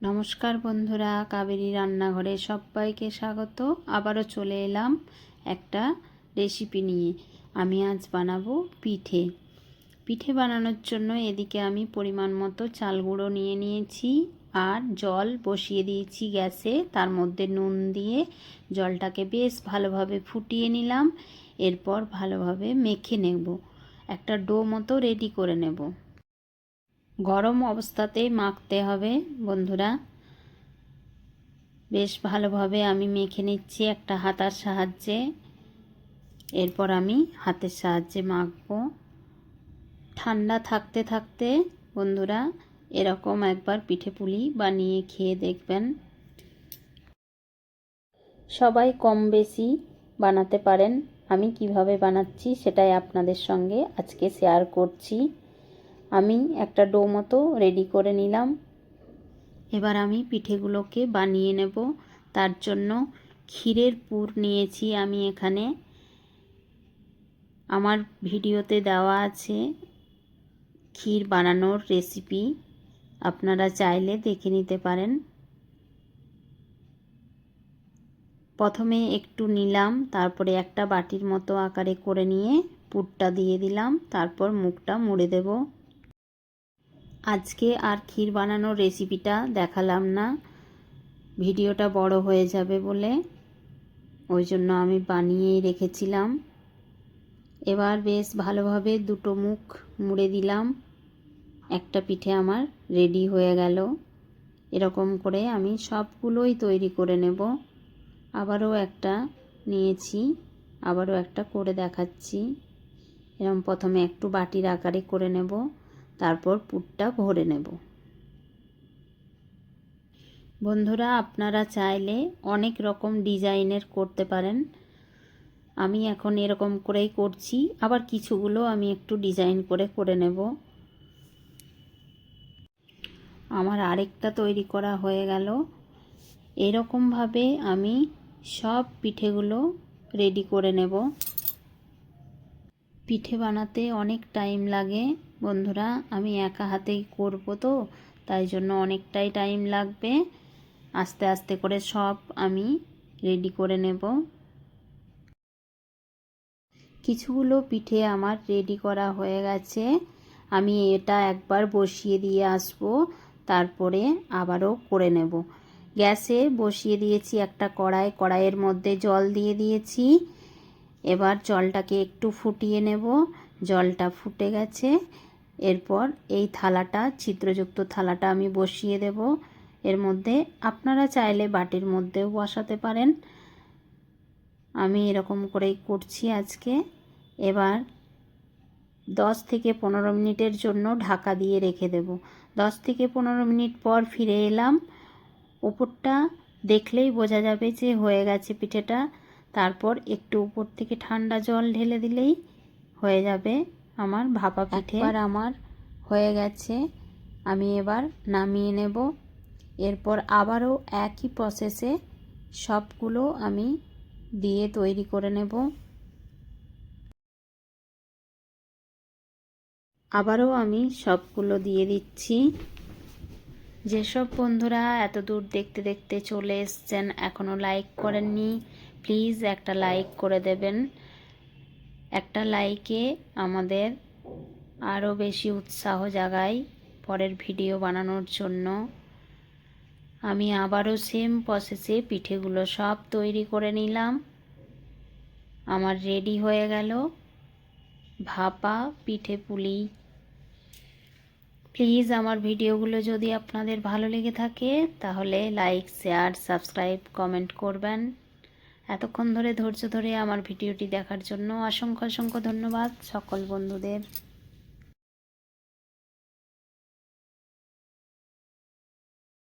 নমস্কার বন্ধুরা, কাবেরী রান্নাঘরে সবাইকে স্বাগত। আবারও চলে এলাম একটা রেসিপি নিয়ে। আমি আজ বানাবো পিঠে বানানোর জন্য এদিকে আমি পরিমাণ মতো চাল গুঁড়ো নিয়ে নিয়েছি আর জল বসিয়ে দিয়েছি গ্যাসে। তার মধ্যে নুন দিয়ে জলটাকে বেশ ভালোভাবে ফুটিয়ে নিলাম। এরপর ভালোভাবে মেখে নেব, একটা ডো মতো রেডি করে নেব। গরম অবস্থাতেই মাখতে হবে বন্ধুরা। বেশ ভালোভাবে আমি মেখে নিচ্ছি একটা হাতার সাহায্যে। এরপর আমি হাতের সাহায্যে মাখবো। ঠান্ডা থাকতে থাকতে বন্ধুরা এরকম একবার পিঠে পুলি বানিয়ে খেয়ে দেখবেন। সবাই কম বেশি বানাতে পারেন। আমি কিভাবে বানাচ্ছি সেটাই আপনাদের সঙ্গে আজকে শেয়ার করছি। আমি একটা ডো মতো রেডি করে নিলাম। এবার আমি পিঠেগুলোকে বানিয়ে নেব। তার জন্য ক্ষীরের পুর নিয়েছি আমি এখানে। আমার ভিডিওতে দেওয়া আছে ক্ষীর বানানোর রেসিপি, আপনারা চাইলে দেখে নিতে পারেন। প্রথমে একটু নিলাম, তারপরে একটা বাটির মতো আকারে করে নিয়ে পুরটা দিয়ে দিলাম। তারপর মুখটা মুড়ে দেব। আজকে আর ক্ষীর বানানোর রেসিপিটা দেখালাম না, ভিডিওটা বড় হয়ে যাবে বলে, ওই জন্য আমি বানিয়েই রেখেছিলাম। এবার বেশ ভালোভাবে দুটো মুখ মুড়ে দিলাম। একটা পিঠে আমার রেডি হয়ে গেল। এরকম করে আমি সবগুলোই তৈরি করে নেব। আবারও একটা নিয়েছি, আবারও একটা করে দেখাচ্ছি। এরকম প্রথমে একটু বাটির আকারে করে নেব, তারপর পুরটা ভরে নেব। বন্ধুরা আপনারা চাইলে অনেক রকম ডিজাইনের করতে পারেন। আমি এখন এরকম করেই করছি, আবার কিছুগুলো আমি একটু ডিজাইন করে নেব। আমার আরেকটা তৈরি করা হয়ে গেল। এরকমভাবে আমি সব পিঠেগুলো রেডি করে নেব। পিঠে বানাতে অনেক টাইম লাগে বন্ধুরা, আমি একা হাতেই করব তো, তাই জন্য অনেকটাই টাইম লাগবে। আস্তে আস্তে করে সব আমি রেডি করে নেব। কিছুগুলো পিঠে আমার রেডি করা হয়ে গেছে। আমি এটা একবার বসিয়ে দিয়ে আসব, তারপরে আবারও করে নেব। গ্যাসে বসিয়ে দিয়েছি একটা কড়াই, কড়াইয়ের মধ্যে জল দিয়ে দিয়েছি। এবার জলটাকে একটু ফুটিয়ে নেব। জলটা ফুটে গেছে। এরপর এই থালাটা, ছিদ্রযুক্ত থালাটা আমি বসিয়ে দেব এর মধ্যে। আপনারা চাইলে বাটির মধ্যেও বসাতে পারেন। আমি এরকম করেই করছি আজকে। এবার 10 থেকে 15 মিনিটের জন্য ঢাকা দিয়ে রেখে দেব। 10 থেকে 15 মিনিট পর ফিরে এলাম। উপরটা দেখলেই বোঝা যাবে যে হয়ে গেছে পিঠেটা। তারপর একটু উপর থেকে ঠান্ডা জল ঢেলে দিলেই হয়ে যাবে আমার ভাপা পিঠে। এবার আমার হয়ে গেছে, আমি এবার নামিয়ে নেব। এরপর আবারও একই প্রসেসে সবগুলো আমি দিয়ে তৈরি করে নেব। আবারও আমি সবগুলো দিয়ে দিচ্ছি। যেসব বন্ধুরা এত দূর দেখতে দেখতে চলে এসছেন, এখনও লাইক করেননি, প্লিজ একটা লাইক করে দেবেন। একটা লাইকে আমাদের আরও বেশি উৎসাহ জাগায় পরের ভিডিও বানানোর জন্য। আমি আবারও সেম প্রসেসে পিঠেগুলো সব তৈরি করে নিলাম। আমার রেডি হয়ে গেল ভাপা পিঠে পুলি। প্লিজ আমার ভিডিওগুলো যদি আপনাদের ভালো লেগে থাকে তাহলে লাইক, শেয়ার, সাবস্ক্রাইব, কমেন্ট করবেন। এতক্ষণ ধরে ধৈর্য ধরে আমার ভিডিওটি দেখার জন্য অসংখ্য অসংখ্য ধন্যবাদ সকল বন্ধুদের।